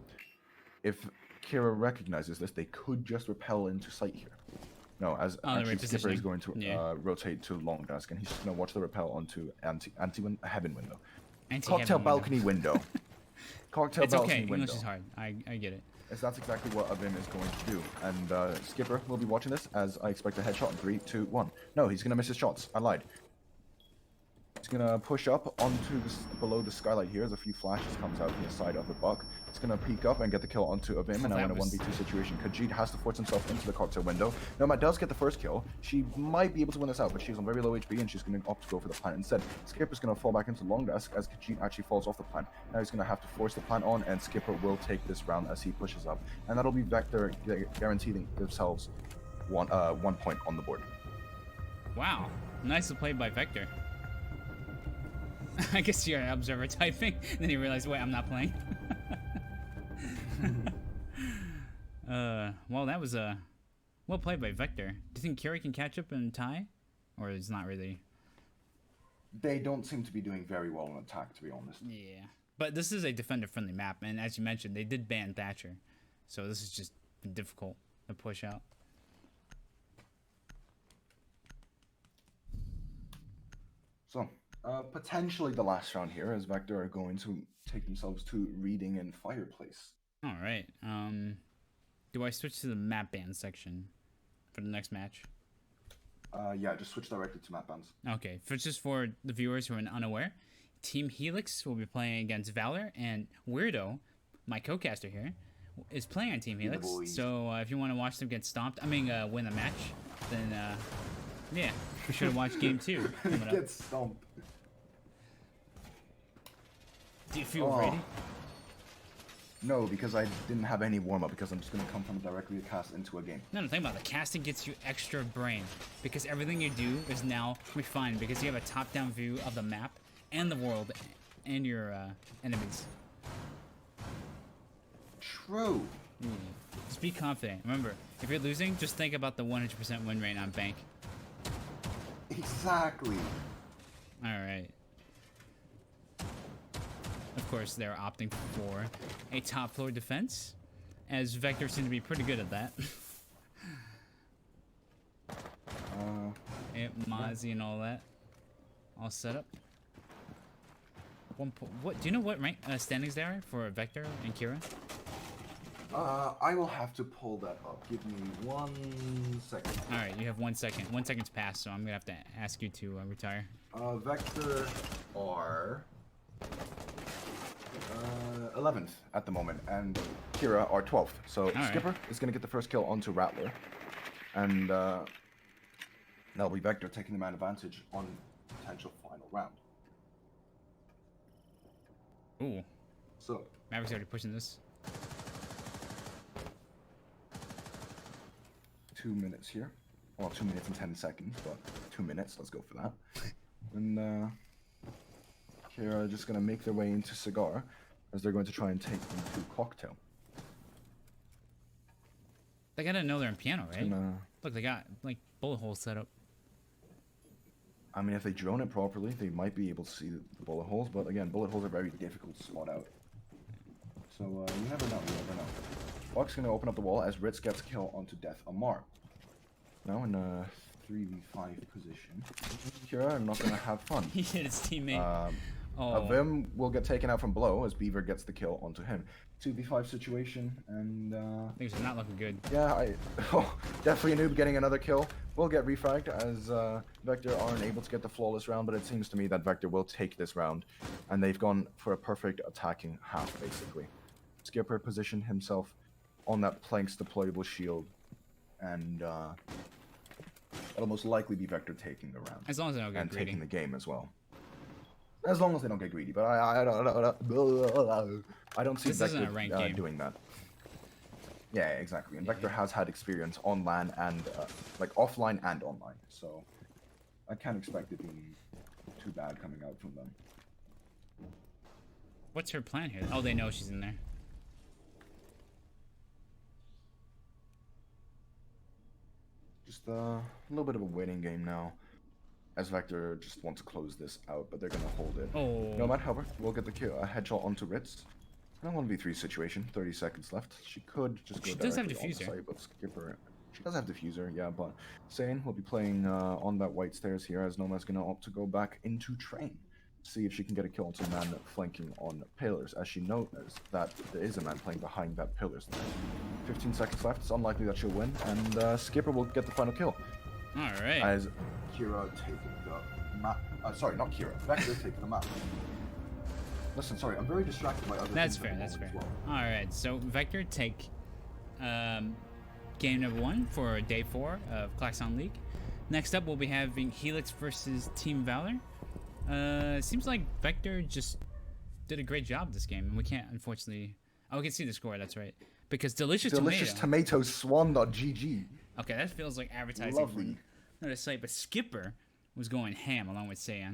if Kira recognizes this, they could just repel into sight here. No, as Oh, they're actually Skipper is repositioning. going to Yeah. rotate to long desk, and he's just going to watch the repel onto heaven window. Anti-heaven Cocktail window. balcony window. Cocktail It's balcony okay. window. English is hard. I get it. Yes, that's exactly what Avim is going to do. And Skipper will be watching this as I expect a headshot in 3, 2, 1. No, he's going to miss his shots. I lied. He's going to push up onto below the skylight here as a few flashes comes out from the side of the buck. It's going to peek up and get the kill onto Avim, and now in a 1v2 situation. Khajiit has to force himself into the cocktail window. Nomad does get the first kill. She might be able to win this out, but she's on very low HP, and she's going to opt to go for the plant instead. Skipper's going to fall back into long desk as Khajiit actually falls off the plant. Now he's going to have to force the plant on, and Skipper will take this round as he pushes up. And that'll be Vector guaranteeing themselves one point on the board. Wow. Nicely played by Vector. I guess you're an observer typing. Then you realize, wait, I'm not playing. Well, that was well played by Vector. Do you think Kira can catch up and tie? Or is not really? They don't seem to be doing very well in attack, to be honest. Yeah. But this is a defender-friendly map, and as you mentioned, they did ban Thatcher. So this is just difficult to push out. So, potentially the last round here, as Vector are going to take themselves to reading and fireplace. All right. Do I switch to the map ban section for the next match? Yeah, just switch directly to map bans. Okay. Just for the viewers who are unaware, Team Helix will be playing against Valor, and Weirdo, my co-caster here, is playing on Team Helix. So if you want to watch them get stomped, win the match, then yeah, be sure to watch Game 2 coming up. Get stomped. Do you feel ready? No, because I didn't have any warm-up, because I'm just going to come from directly to cast into a game. No, think about it. The casting gets you extra brain, because everything you do is now refined, because you have a top-down view of the map and the world and your enemies. True. Just be confident. Remember, if you're losing, just think about the 100% win rate on Bank. Exactly. Alright. Of course, they're opting for a top floor defense, as Vector seems to be pretty good at that. Mozzie and all that. All set up. What do you know what rank standings there are for Vector and Kira? I will have to pull that up. Give me 1 second. Alright, you have 1 second. 1 second's passed, so I'm gonna have to ask you to retire. Vector are 11th at the moment, and Kira are 12th. So Skipper is going to get the first kill onto Rattler, and that'll be Vector taking the man advantage on potential final round. Ooh. So Maverick's already pushing this. 2 minutes here. Well, 2 minutes and 10 seconds, but 2 minutes. Let's go for that. And Kira are just going to make their way into Cigar, as they're going to try and take them to Cocktail. They gotta know they're in piano, right? Gonna... Look, they got like bullet holes set up. I mean, if they drone it properly, they might be able to see the bullet holes, but again, bullet holes are very difficult to spot out. So, you never know, Buck's gonna open up the wall as Ritz gets kill onto Death Amar. Now in a 3v5 position. Kira are not gonna have fun. He hit his teammate. Oh, Vim will get taken out from below as Beaver gets the kill onto him. 2v5 situation, and things are not looking good. yeah, definitely a noob getting another kill. Will get refragged as Vector aren't able to get the flawless round, but it seems to me that Vector will take this round, and they've gone for a perfect attacking half, basically. Skipper positioned himself on that Planks deployable shield, and that'll most likely be Vector taking the round. As long as they don't get and greedy. taking the game as well. As long as they don't get greedy, but I don't see This isn't Vector a ranked game. doing that. Yeah, exactly. And Vector has had experience on LAN and like offline and online, so I can't expect it being too bad coming out from them. What's her plan here? Oh, they know she's in there. Just a little bit of a waiting game now, as Vector just wants to close this out, but they're gonna hold it. Oh. Nomad, however, will get the kill, a headshot onto Ritz. And a 1v3 situation, 30 seconds left. She could just go does have directly on the diffuser. site, but Skipper. She does have diffuser, yeah, but Sane will be playing on that white stairs here as Nomad's gonna opt to go back into train. See if she can get a kill onto a man flanking on pillars, as she knows that there is a man playing behind that pillars there. 15 seconds left, it's unlikely that she'll win, and Skipper will get the final kill. Alright. As Kira taking the map. Sorry, not Kira. Vector taking the map. Listen, sorry, I'm very distracted by other That's things fair, at the that's fair. moment as well. Alright, so Vector take game number 1 for day 4 of Claxon League. Next up, we'll be having Helix versus Team Valor. Seems like Vector just did a great job this game, and we can't, unfortunately... Oh, we can see the score, that's right. Because Delicious Tomato Swan.gg. Okay, that feels like advertising Lovely. for another site, but Skipper was going ham along with Saiyan.